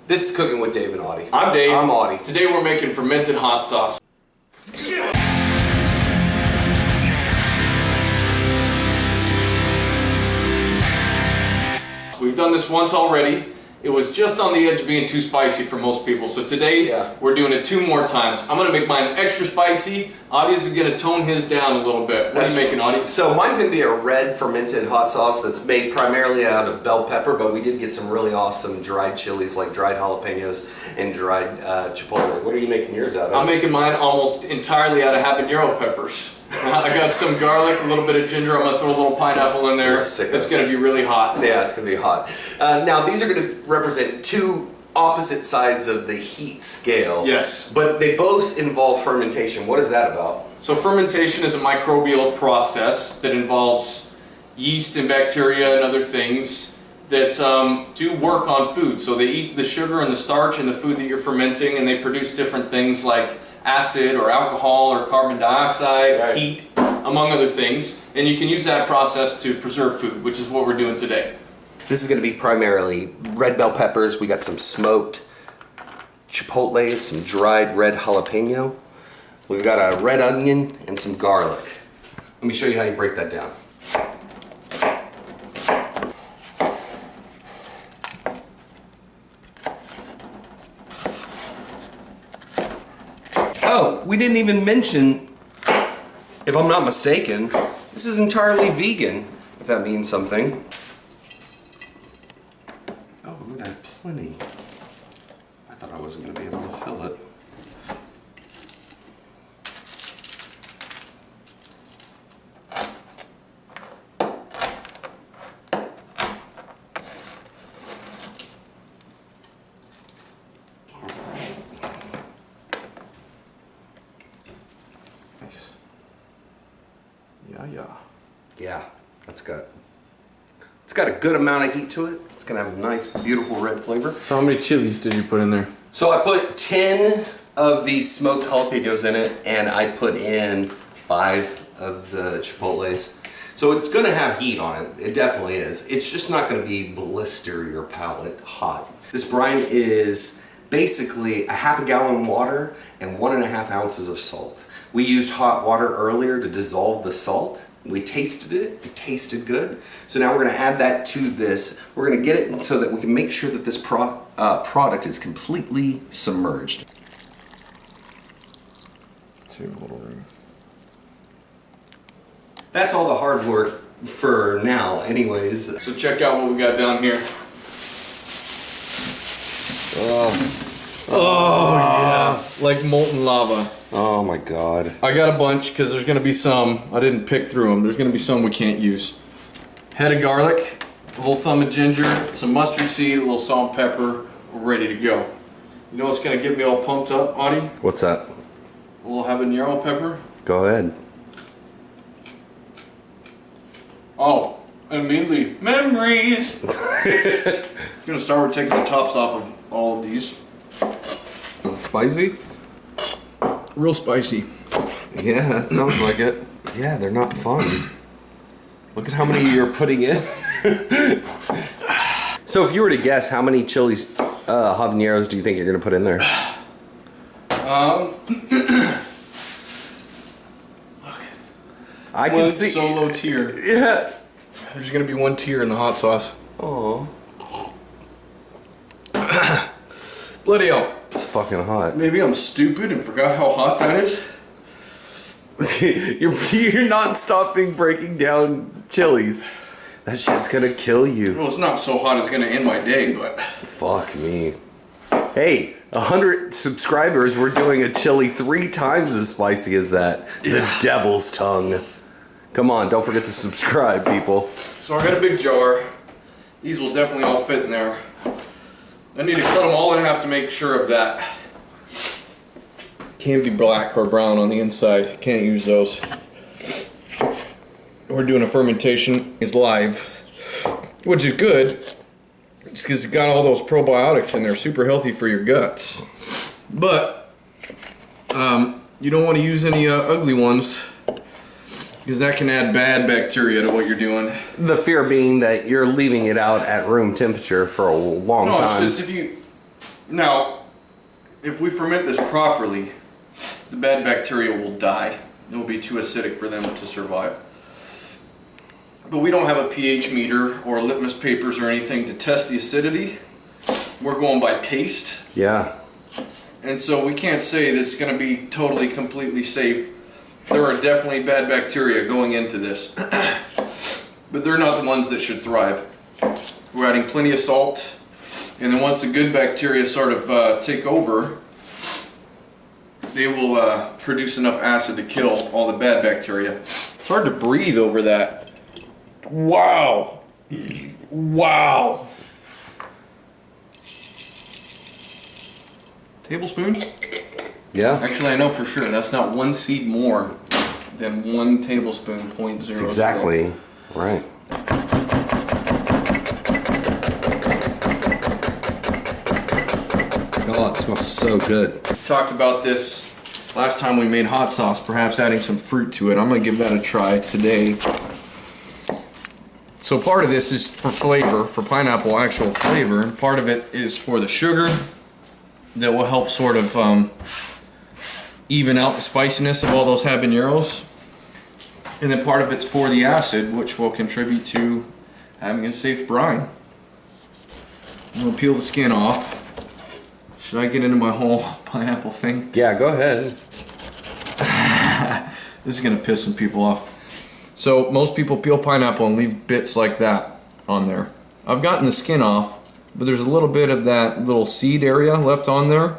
This is Cooking with Dave and Audie. I'm Dave. I'm Audie. Today we're making fermented hot sauce. We've done this once already. It was just on the edge of being too spicy for most people. So today we're doing it 2 more times. I'm gonna make mine extra spicy. Audie's gonna tone his down a little bit. What are you making, Audie? So mine's gonna be a red fermented hot sauce that's made primarily out of bell pepper, but we did get some really awesome dried chilies like dried jalapenos and dried chipotle. What are you making yours out of? I'm making mine almost entirely out of habanero peppers. I got some garlic, a little bit of ginger. I'm gonna throw a little pineapple in there. It's gonna be really hot. Yeah, it's gonna be hot. Now these are gonna represent 2 opposite sides of the heat scale. Yes. But they both involve fermentation. What is that about? So fermentation is a microbial process that involves yeast and bacteria and other things that do work on food. So they eat the sugar and the starch in the food that you're fermenting, and they produce different things like acid or alcohol or carbon dioxide, heat, among other things. And you can use that process to preserve food, which is what we're doing today. This is going to be primarily red bell peppers. We got some smoked chipotle, some dried red jalapeno. We've got a red onion and some garlic. Let me show you how you break that down. Oh, we didn't even mention, if I'm not mistaken, this is entirely vegan, if that means something. Oh, I'm gonna have plenty. I thought I wasn't gonna be able to fill it. Nice. Yeah, it's got a good amount of heat to it. It's gonna have a nice, beautiful red flavor. So how many chilies did you put in there? So I put 10 of these smoked jalapenos in it, and I put in 5 of the chipotles. So it's gonna have heat on it. It definitely is. It's just not gonna be blister your palate hot. This brine is basically a half a gallon of water and 1.5 ounces of salt. We used hot water earlier to dissolve the salt. We tasted it, it tasted good. So now we're gonna add that to this. We're gonna get it so that we can make sure that this product is completely submerged. Save a little room. That's all the hard work for now anyways. So check out what we got down here. Oh yeah, like molten lava. Oh my God. I got a bunch because there's going to be some, I didn't pick through them, there's going to be some we can't use. Head of garlic, a whole thumb of ginger, some mustard seed, a little salt and pepper, we're ready to go. You know what's going to get me all pumped up, Audie? What's that? A little habanero pepper. Go ahead. Oh, immediately, memories! I'm going to start with taking the tops off of all of these. Is it spicy? Real spicy. Yeah, that sounds like it. Yeah, they're not fun. Look at how many you're putting in. So if you were to guess, how many chilies, habaneros do you think you're gonna put in there? Look. I can see solo tier. Yeah. There's gonna be 1 tier in the hot sauce. Oh. Bloody hell. It's fucking hot. Maybe I'm stupid and forgot how hot that is. You're not stopping breaking down chilies. That shit's gonna kill you. Well, it's not so hot it's gonna end my day, but... Fuck me. Hey, 100 subscribers, we're doing a chili 3 times as spicy as that. Yeah. The devil's tongue. Come on, don't forget to subscribe, people. So I got a big jar. These will definitely all fit in there. I need to cut them all in half to make sure of that. Can't be black or brown on the inside. Can't use those. We're doing a fermentation. It's live, which is good. It's because it's got all those probiotics in there, super healthy for your guts. But you don't want to use any ugly ones, because that can add bad bacteria to what you're doing. The fear being that you're leaving it out at room temperature for a long time. No, it's just if you Now, if we ferment this properly, the bad bacteria will die. It will be too acidic for them to survive. But we don't have a pH meter or litmus papers or anything to test the acidity. We're going by taste. Yeah. And so we can't say that it's going to be totally, completely safe. There are definitely bad bacteria going into this. But they're not the ones that should thrive. We're adding plenty of salt. And then once the good bacteria sort of take over, they will produce enough acid to kill all the bad bacteria. It's hard to breathe over that. Wow. Wow. Tablespoon? Yeah. Actually, I know for sure that's not one seed more than 1 tablespoon, 0.0. That's exactly right. Oh, it smells so good. Talked about this last time we made hot sauce, perhaps adding some fruit to it. I'm gonna give that a try today. So part of this is for flavor, for pineapple actual flavor, and part of it is for the sugar that will help sort of even out the spiciness of all those habaneros. And then part of it's for the acid, which will contribute to having a safe brine. I'm gonna peel the skin off. Should I get into my whole pineapple thing? Yeah, go ahead. This is gonna piss some people off. So most people peel pineapple and leave bits like that on there. I've gotten the skin off, but there's a little bit of that little seed area left on there.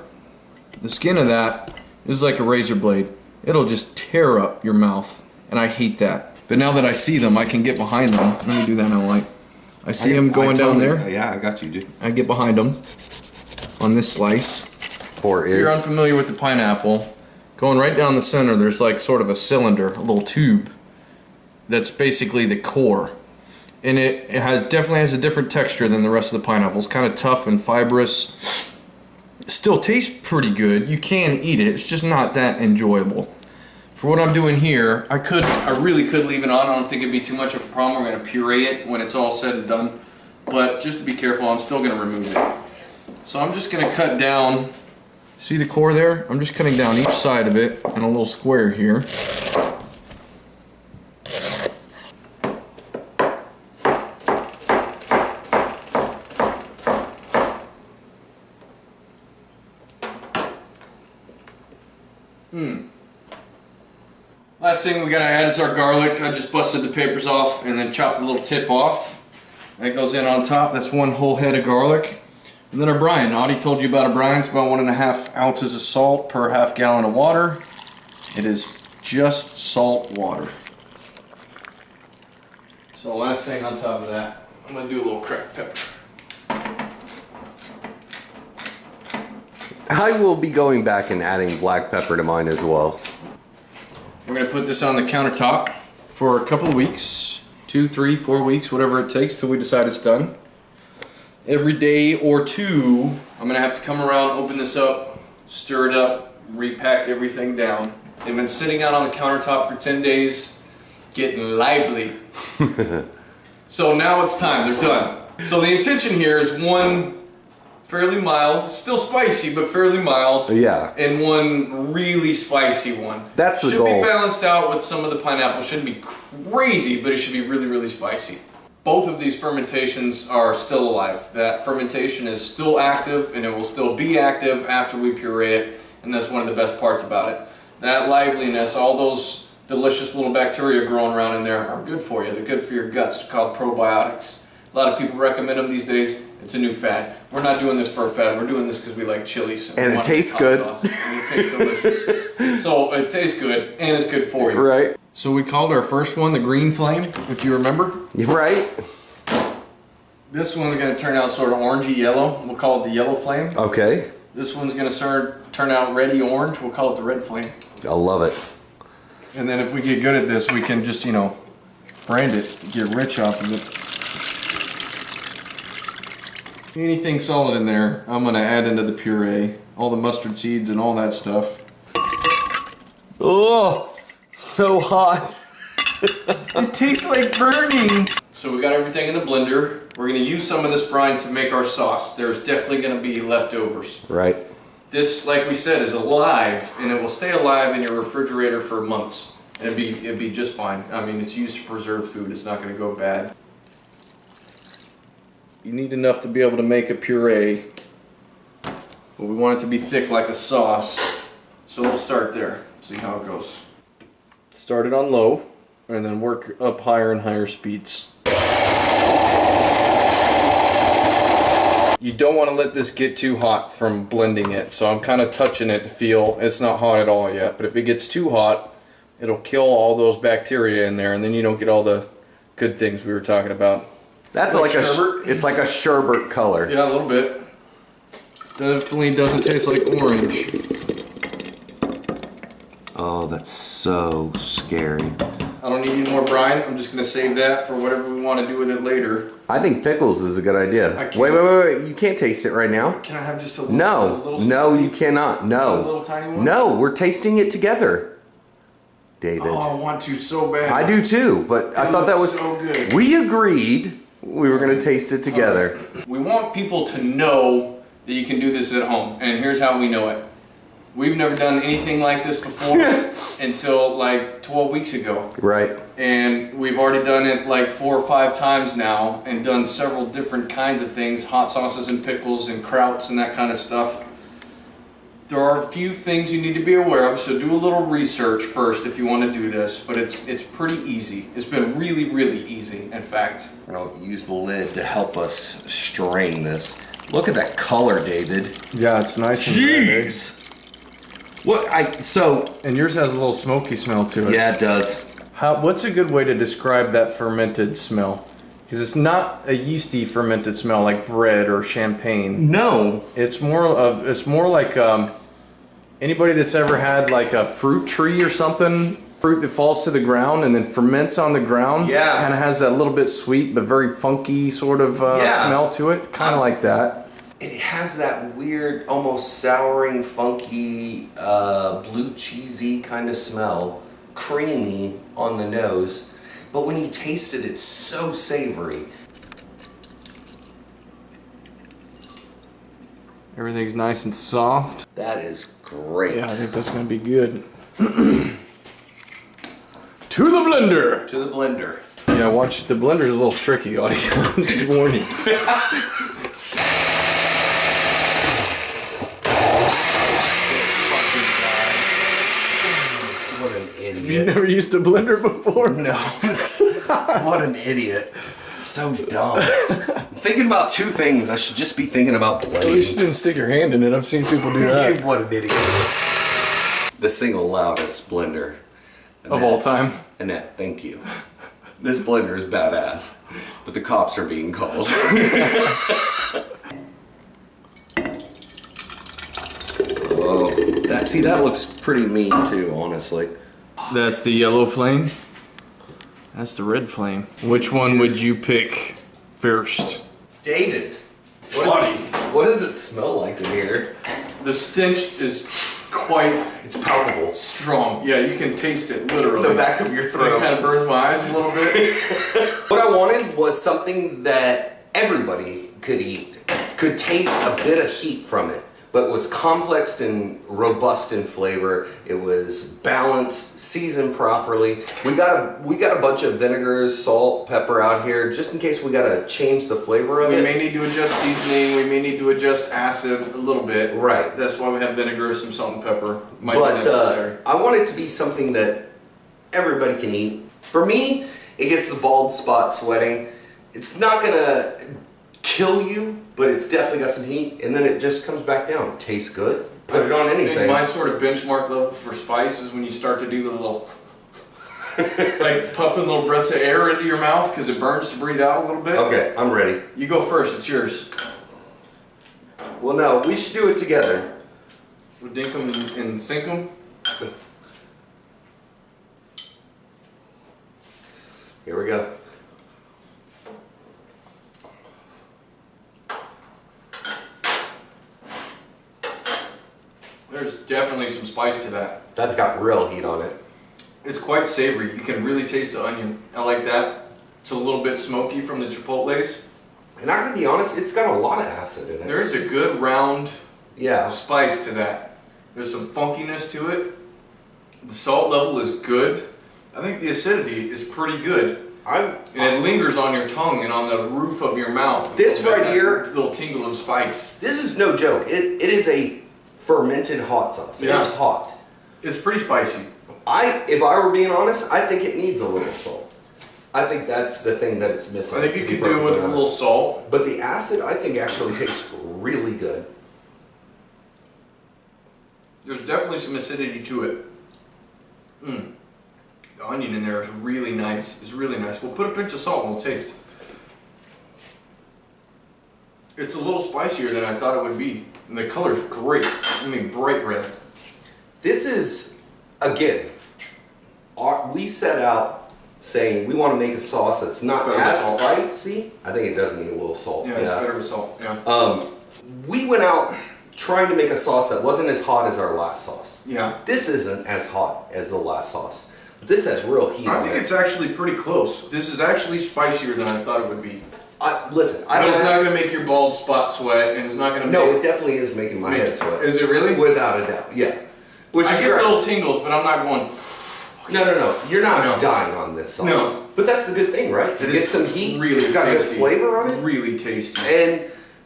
The skin of that is like a razor blade. It'll just tear up your mouth, and I hate that. But now that I see them, I can get behind them. Let me do that in a light. I see them going down there. Yeah, I got you, dude. I get behind them on this slice. If you're unfamiliar with the pineapple, going right down the center, there's like sort of a cylinder, a little tube. That's basically the core. And it definitely has a different texture than the rest of the pineapple. It's kind of tough and fibrous. Still tastes pretty good. You can eat it. It's just not that enjoyable. For what I'm doing here, I really could leave it on. I don't think it'd be too much of a problem. We're going to puree it when it's all said and done. But just to be careful, I'm still going to remove it. So I'm just going to cut down. See the core there? I'm just cutting down each side of it in a little square here. Last thing we gotta add is our garlic. I just busted the papers off and then chopped the little tip off. That goes in on top. That's 1 whole head of garlic. And then our brine. Audie told you about a brine. It's about 1.5 ounces of salt per half gallon of water. It is just salt water. So last thing on top of that, I'm gonna do a little cracked pepper. I will be going back and adding black pepper to mine as well. We're gonna put this on the countertop for a couple of weeks, 2, 3, 4 weeks, whatever it takes till we decide it's done. Every day or two, I'm gonna have to come around, open this up, stir it up, repack everything down. They've been sitting out on the countertop for 10 days, getting lively. So now it's time, they're done. So the intention here is 1 fairly mild, still spicy, but fairly mild. Yeah. And 1 really spicy one. That's the goal. Should be balanced out with some of the pineapple. Shouldn't be crazy, but it should be really, really spicy. Both of these fermentations are still alive. That fermentation is still active, and it will still be active after we puree it. And that's one of the best parts about it. That liveliness, all those delicious little bacteria growing around in there are good for you. They're good for your guts. They're called probiotics. A lot of people recommend them these days. It's a new fad. We're not doing this for a fad. We're doing this because we like chilies. And it tastes good. And it tastes delicious. So it tastes good, and it's good for you. Right. So we called our first one the green flame, if you remember. Right. This one's going to turn out sort of orangey yellow. We'll call it the yellow flame. Okay. This one's going to turn out reddy orange. We'll call it the red flame. I love it. And then if we get good at this, we can just, brand it, get rich off of it. Anything solid in there, I'm going to add into the puree. All the mustard seeds and all that stuff. Oh, so hot. It tastes like burning. So we got everything in the blender. We're going to use some of this brine to make our sauce. There's definitely going to be leftovers. Right. This, like we said, is alive, and it will stay alive in your refrigerator for months. And it'd be just fine. I mean, it's used to preserve food. It's not going to go bad. You need enough to be able to make a puree, but we want it to be thick like a sauce. So we'll start there. See how it goes. Start it on low, and then work up higher and higher speeds. You don't want to let this get too hot from blending it, so I'm kind of touching it to feel it's not hot at all yet. But if it gets too hot, it'll kill all those bacteria in there, and then you don't get all the good things we were talking about. That's like it's like a sherbet color. Yeah, a little bit. Definitely doesn't taste like orange. Oh, that's so scary. I don't need any more brine. I'm just going to save that for whatever we want to do with it later. I think pickles is a good idea. Wait. You can't taste it right now. Can I have just a little? No, you cannot. No. A little tiny one? No, we're tasting it together, David. Oh, I want to so bad. I do too, but I thought that was so good. We agreed we were going to taste it together. We want people to know that you can do this at home, and here's how we know it. We've never done anything like this before until like 12 weeks ago. Right. And we've already done it like 4 or 5 times now and done several different kinds of things, hot sauces and pickles and krauts and that kind of stuff. There are a few things you need to be aware of, so do a little research first if you want to do this, but it's pretty easy. It's been really, really easy, in fact. I'll use the lid to help us strain this. Look at that color, David. Yeah, it's nice and Jeez! And yours has a little smoky smell to it. Yeah, it does. What's a good way to describe that fermented smell? Because it's not a yeasty fermented smell like bread or champagne. No. It's more like anybody that's ever had like a fruit tree or something, fruit that falls to the ground and then ferments on the ground. Yeah. Kind of has that little bit sweet but very funky sort of smell to it. Kind of like that. It has that weird, almost souring, funky, blue cheesy kind of smell. Creamy on the nose. But when you taste it, it's so savory. Everything's nice and soft. That is great. Yeah, I think that's going to be good. To the blender! To the blender. Yeah, watch. The blender's a little tricky, audience. Just warning. What an You idiot. never used a blender before? No. What an idiot. So dumb. I'm thinking about 2 things. I should just be thinking about At least you blending. didn't stick your hand in it. I've seen people do that. What an idiot. The single loudest blender. Of all time. Annette, thank you. This blender is badass, but the cops are being called. Oh, that looks pretty mean too, honestly. That's the yellow flame. That's the red flame. Which one would you pick first? David, what does it smell like in here? The stench is quite It's palpable. strong. Yeah, you can taste it literally. The back of your It throat. kind of burns my eyes a little bit. What I wanted was something that everybody could eat, could taste a bit of heat from it, but was complex and robust in flavor. It was balanced, seasoned properly. We got a bunch of vinegars, salt, pepper out here, just in case we gotta change the flavor of We it. may need to adjust seasoning. We may need to adjust acid a little bit. Right. That's why we have vinegar, some salt and pepper. Might be But necessary. I want it to be something that everybody can eat. For me, it gets the bald spot sweating. It's not gonna kill you, but it's definitely got some heat, and then it just comes back down. Tastes good. Put it on I think anything. my sort of benchmark level for spice is when you start to do the little, like puffing little breaths of air into your mouth because it burns to breathe out a little bit. Okay, I'm ready. You go first. It's yours. Well, no, we should do it together. We'll dink them and sink them. Here we go. There's definitely some spice to that. That's got real heat on it. It's quite savory. You can really taste the onion. I like that. It's a little bit smoky from the chipotles. And I'm gonna be honest, it's got a lot of acid in it. There's a good round Yeah. spice to that. There's some funkiness to it. The salt level is good. I think the acidity is pretty good. And it lingers on your tongue and on the roof of your mouth. This right here, little tingle of spice. this is no joke. It is a fermented hot sauce. Yeah. It's hot. It's pretty spicy. If I were being honest, I think it needs a little salt. I think that's the thing that it's missing. I think you could do it with a little salt. But the acid, I think, actually tastes really good. There's definitely some acidity to it. The onion in there is really nice. It's really nice. We'll put a pinch of salt and we'll taste. It's a little spicier than I thought it would be. And the color's great. I mean, bright red. This is, again, we set out saying we want to make a sauce that's not as spicy. I think it does need a little salt. Yeah, it's better with salt. Yeah. We went out trying to make a sauce that wasn't as hot as our last sauce. Yeah. This isn't as hot as the last sauce. But this has real heat. I think it's actually pretty close. This is actually spicier than I thought it would be. Listen, But it's not going to make your bald spot sweat, and it's not going to No, it definitely is making my head sweat. Is it really? Without a doubt, yeah. Which I is get great. little tingles, but I'm not going... No. You're not No. dying on this sauce. No. But that's the good thing, right? It It is gets some heat. really It's got tasty. good flavor on it. Really tasty. And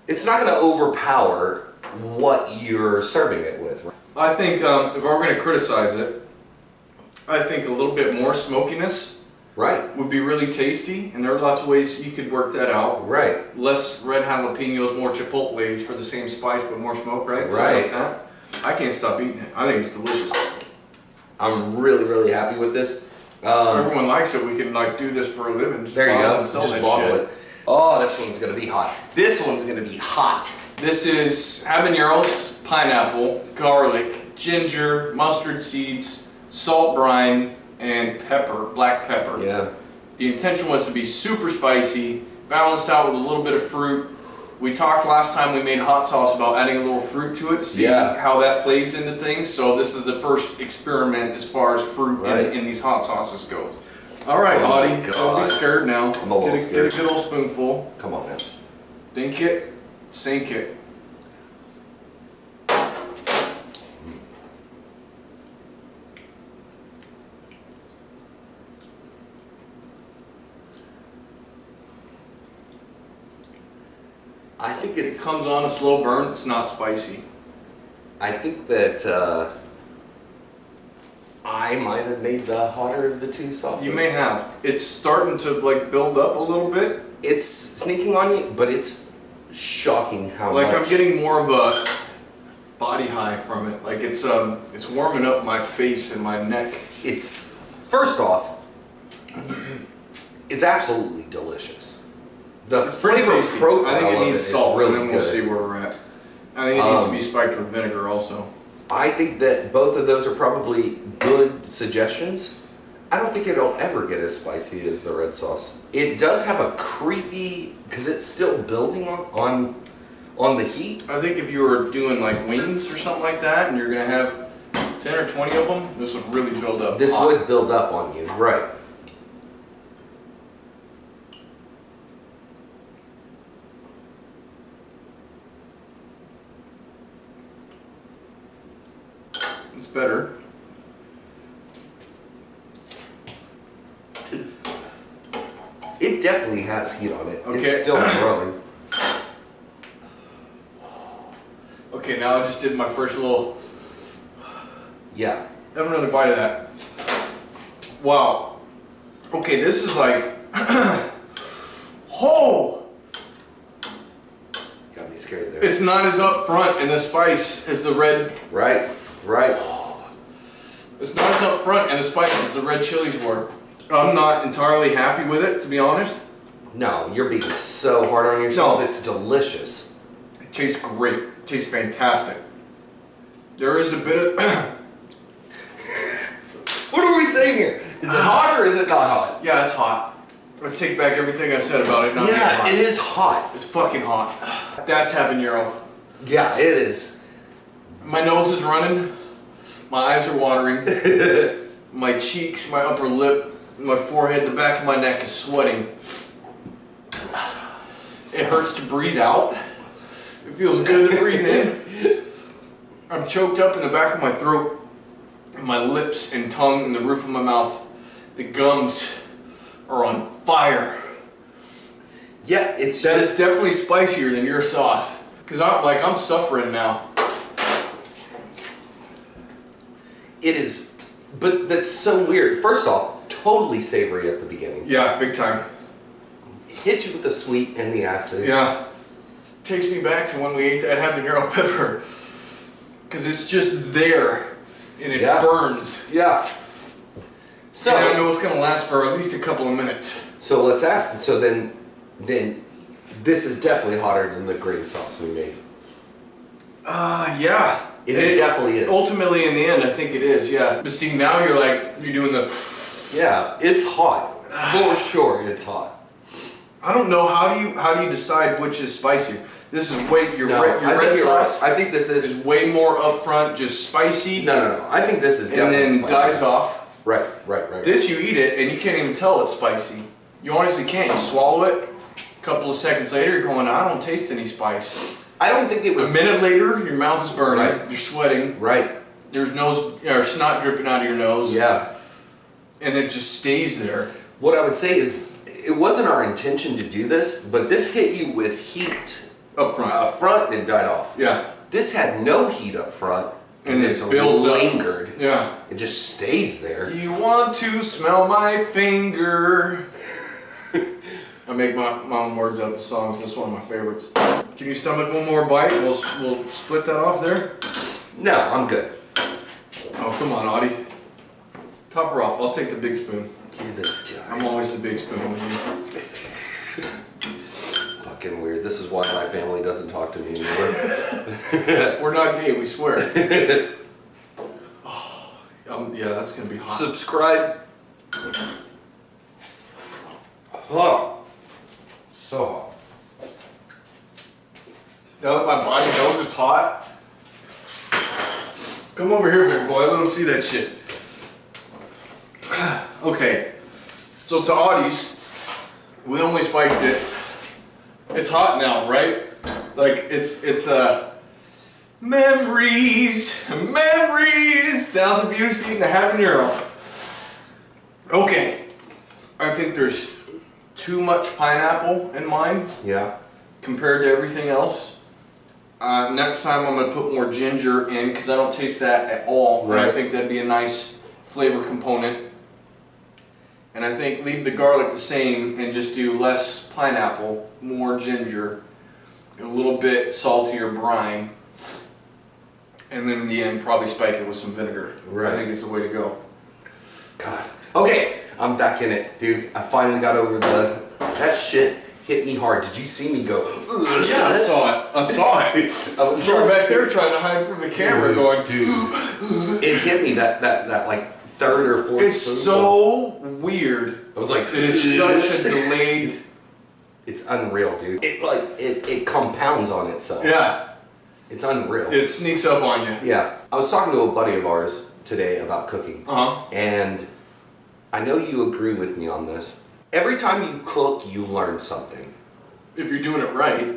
it's not going to overpower what you're serving it with. Right? I think if I were going to criticize it, I think a little bit more smokiness Right. would be really tasty, and there are lots of ways you could work that out. Right. Less red jalapenos, more chipotles for the same spice, but more smoke, right? Something Right. like that. I can't stop eating it. I think it's delicious. I'm really, really happy with this. If everyone likes it, we can like do this for a living. Just There you bottle go. and sell Just that bottle shit. it. Oh, this one's going to be hot. This one's going to be hot. This is habaneros, pineapple, garlic, ginger, mustard seeds, salt brine, and pepper, black pepper. Yeah. The intention was to be super spicy, balanced out with a little bit of fruit. We talked last time we made hot sauce about adding a little fruit to it to see how that plays into things. So this is the first experiment as far as fruit in these hot sauces goes. All right, Audie, don't be scared now. I'm a little scared. Get a good old spoonful. Come on now. Dink it, sink it. I think It it's. comes on a slow burn. It's not spicy. I think that I might have made the hotter of the two sauces. You may have. It's starting to like build up a little bit. It's sneaking on you, but it's shocking how Like much. I'm getting more of a body high from it. Like it's warming up my face and my neck. It's first off, it's absolutely delicious. The It's pretty flavor tasty. profile I think of it needs is salt, really and then we'll good. see where we're at. I think it needs to be spiked with vinegar also. I think that both of those are probably good suggestions. I don't think it'll ever get as spicy as the red sauce. It does have a creepy, because it's still building on the heat. I think if you were doing like wings or something like that, and you're gonna have 10 or 20 of them, this would really build up. This hot. would build up on you, right? It's better. It definitely has heat on it. Okay. It's still growing. Okay, now I just did my first little. Yeah. Have another bite of that. Wow. Okay, this is like. Oh! Got me scared there. It's not as upfront in the spice as the red. Right. It's not as upfront in the spice as the red chilies were. I'm not entirely happy with it, to be honest. No, you're being so hard on yourself. No. It's delicious. It tastes great. It tastes fantastic. There is a bit of. What are we saying here? Is it hot or is it not hot? Yeah, it's hot. I take back everything I said about it. Not being Yeah, hot. it is hot. It's fucking hot. That's habanero. Yeah, it is. My nose is running. My eyes are watering. My cheeks, my upper lip, my forehead, the back of my neck is sweating. It hurts to breathe out. It feels good to breathe in. I'm choked up in the back of my throat, and my lips and tongue and the roof of my mouth. The gums are on fire. Yeah, it's That is definitely spicier than your sauce. Cause I'm suffering now. It is, but that's so weird. First off, totally savory at the beginning. Yeah, big time. Hit you with the sweet and the acid. Yeah. Takes me back to when we ate that habanero pepper. Cause it's just there and it burns. Yeah. So and I know it's gonna last for at least a couple of minutes. So let's ask. So then this is definitely hotter than the green sauce we made. Yeah. It definitely is. Ultimately, in the end, I think it is. Yeah. But see, now you're doing the. Yeah, it's hot. For sure, it's hot. I don't know how do you decide which is spicier. This is way your red sauce. I think this is way more upfront, just spicy. No. I think this is and definitely then spicy. dies off. Right. This you eat it and you can't even tell it's spicy. You honestly can't. You swallow it. A couple of seconds later, you're going, I don't taste any spice. I don't think it was. A minute later, your mouth is burning. Right. You're sweating. Right. There's snot dripping out of your nose. Yeah. And it just stays there. What I would say is, it wasn't our intention to do this, but this hit you with heat Up front. up front and it died off. Yeah. This had no heat up front And it it builds up. lingered. Yeah. It just stays there. Do you want to smell my finger? I make my own words out of the songs. That's one of my favorites. Can you stomach one more bite? We'll split that off there. No, I'm good. Oh, come on, Audie. Top her off. I'll take the big spoon. Give this guy. I'm always the big spoon with you. Fucking weird. This is why my family doesn't talk to me anymore. We're not gay, we swear. Yeah, that's gonna be hot. Subscribe. Oh, so hot. Now that my body knows it's hot, come over here, big boy. Let them see that shit. Okay, so to Audie's, we only spiked it. It's hot now, right? Like it's memories, 1,000 views eating a habanero. Okay, I think there's too much pineapple in mine Yeah. compared to everything else. Next time I'm gonna put more ginger in because I don't taste that at all. And I Right. think that'd be a nice flavor component. And I think leave the garlic the same and just do less pineapple, more ginger, and a little bit saltier brine. And then in the end, probably spike it with some vinegar. Right. I think it's the way to go. God. Okay, I'm back in it, dude. I finally got over that shit hit me hard. Did you see me go? Ugh. Yeah, I saw it. I saw it. I was You were back there trying to hide from the camera going, dude. It hit me that like third or fourth. it's spoonful. so weird. I was like, It is such a delayed. It's unreal, dude. It compounds on itself. Yeah, It's unreal. it sneaks up on you. Yeah. I was talking to a buddy of ours today about cooking. Uh-huh. And I know you agree with me on this. Every time you cook, you learn something. If you're doing it right.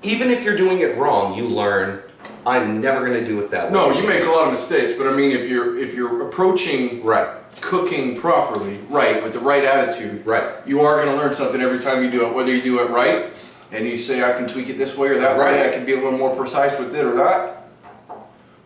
Even if you're doing it wrong, you learn, I'm never going to do it that way. No, you make a lot of mistakes, but I mean, if you're approaching Right. cooking properly, right, with the right attitude, Right. you are going to learn something every time you do it. Whether you do it right, and you say I can tweak it this way or that way, I can be a little more precise with it or that,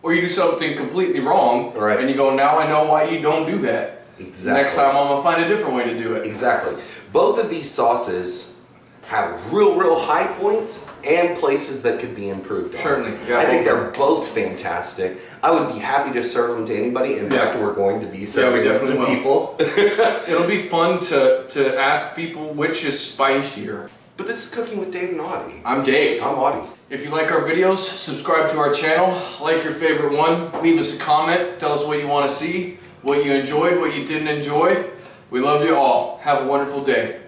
or you do something completely wrong, Right. and you go, now I know why you don't do that. Exactly. Next time I'm gonna find a different way to do it. Exactly. Both of these sauces have real high points and places that could be improved on. Certainly, yeah. I think they're both fantastic. I would be happy to serve them to anybody. In fact, we're going to be serving them definitely to will. people. It'll be fun to ask people which is spicier. But this is Cooking with Dave and Audie. I'm Dave. I'm Audie. If you like our videos, subscribe to our channel, like your favorite one, leave us a comment, tell us what you want to see, what you enjoyed, what you didn't enjoy. We love you all. Have a wonderful day.